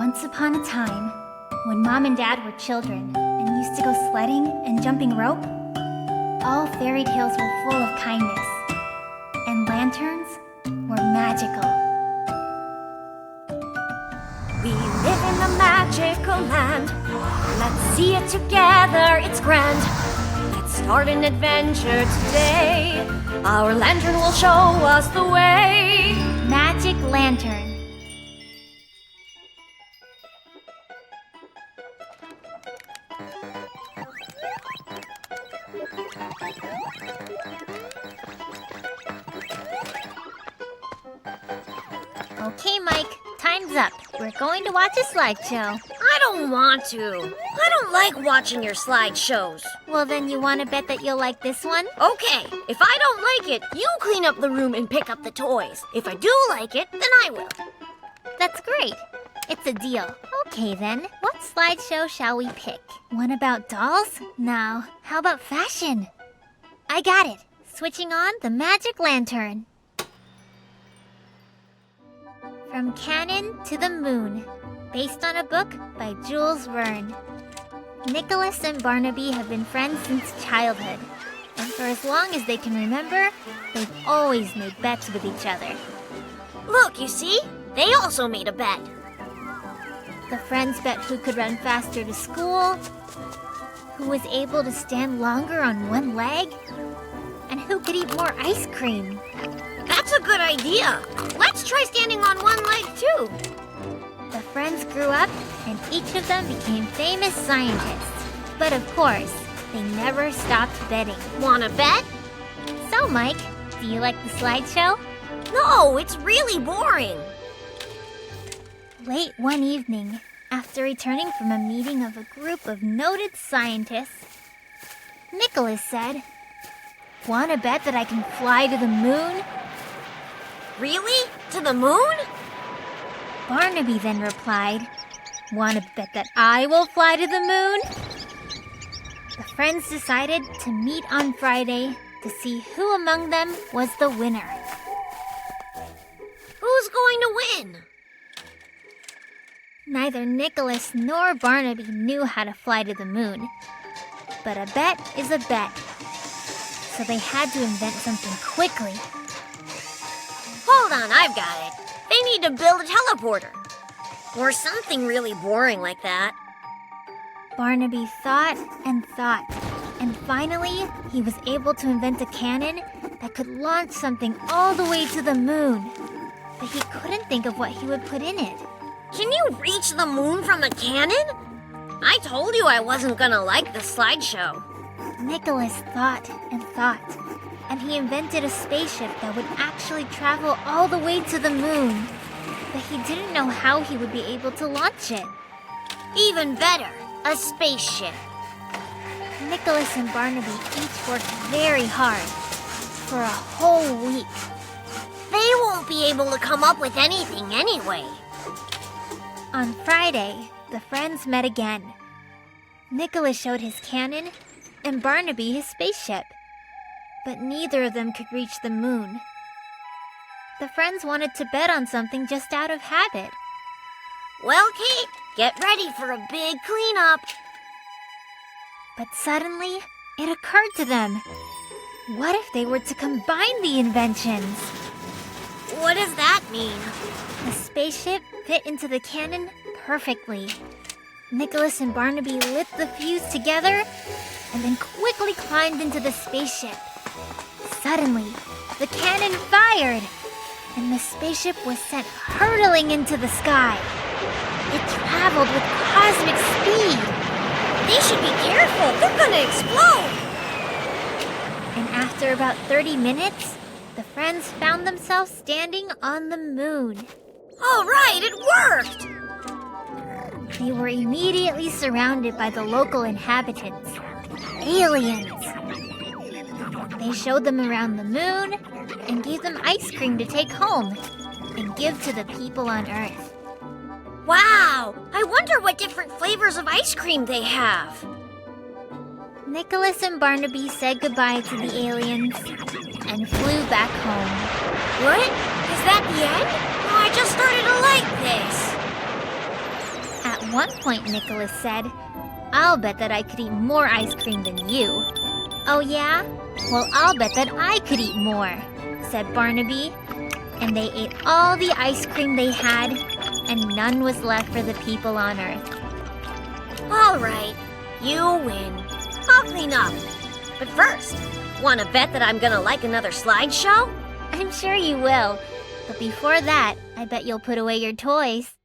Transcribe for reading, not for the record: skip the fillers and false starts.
Once upon a time, when Mom and Dad were children and used to go sledding and jumping rope, all fairy tales were full of kindness, and lanterns were magical. We live in a magical land. Let's see it together, it's grand. Let's start an adventure today. Our lantern will show us the way. Magic Lantern. Okay, Mike, time's up. We're going to watch a slideshow. I don't want to. I don't like watching your slideshows. Well, then you want to bet that you'll like this one? Okay, if I don't like it, you clean up the room and pick up the toys. If I do like it, then I will. That's great. It's a deal. Okay, then. What slideshow shall we pick? One about dolls? No. How about fashion? I got it. Switching on the Magic Lantern. From Cannon to the Moon, based on a book by Jules Verne. Nicholas and Barnaby have been friends since childhood, and for as long as they can remember, they've always made bets with each other. Look, you see? They also made a bet. The friends bet who could run faster to school, who was able to stand longer on one leg, and who could eat more ice cream. That's a good idea. Let's try standing on one leg, too. The friends grew up, and each of them became famous scientists. But of course, they never stopped betting. Wanna bet? So, Mike, do you like the slideshow? No, it's really boring. Late one evening, after returning from a meeting of a group of noted scientists, Nicholas said, "Want to bet that I can fly to the moon?" Really? To the moon? Barnaby then replied, "Want to bet that I will fly to the moon?" The friends decided to meet on Friday to see who among them was the winner. Who's going to win? Neither Nicholas nor Barnaby knew how to fly to the moon. But a bet is a bet. So they had to invent something quickly. Hold on, I've got it. They need to build a teleporter. Or something really boring like that. Barnaby thought, and finally he was able to invent a cannon that could launch something all the way to the moon. But he couldn't think of what he would put in it. Can you reach the moon from a cannon? I told you I wasn't gonna like the slideshow. Nicholas thought, and he invented a spaceship that would actually travel all the way to the moon. But he didn't know how he would be able to launch it. Even better, a spaceship. Nicholas and Barnaby each worked very hard for a whole week. They won't be able to come up with anything anyway. On Friday, the friends met again. Nicholas showed his cannon, and Barnaby his spaceship. But neither of them could reach the moon. The friends wanted to bet on something just out of habit. Well, Kate, get ready for a big cleanup. But suddenly, it occurred to them. What if they were to combine the inventions? What does that mean? The spaceship fit into the cannon perfectly. Nicholas and Barnaby lit the fuse together and then quickly climbed into the spaceship. Suddenly, the cannon fired, and the spaceship was sent hurtling into the sky. It traveled with cosmic speed. They should be careful. They're gonna explode. And after about 30 minutes, the friends found themselves standing on the moon. All right, it worked. They were immediately surrounded by the local inhabitants, aliens. They showed them around the moon and gave them ice cream to take home and give to the people on Earth. Wow! I wonder what different flavors of ice cream they have. Nicholas and Barnaby said goodbye to the aliens and flew back home. What? Is that the end? Oh, I just started to like this. At one point, Nicholas said, "I'll bet that I could eat more ice cream than you." "Oh yeah? Well, I'll bet that I could eat more," said Barnaby. And they ate all the ice cream they had, and none was left for the people on Earth. All right, you win. I'll clean up. But first, want to bet that I'm gonna like another slideshow? I'm sure you will. But before that, I bet you'll put away your toys.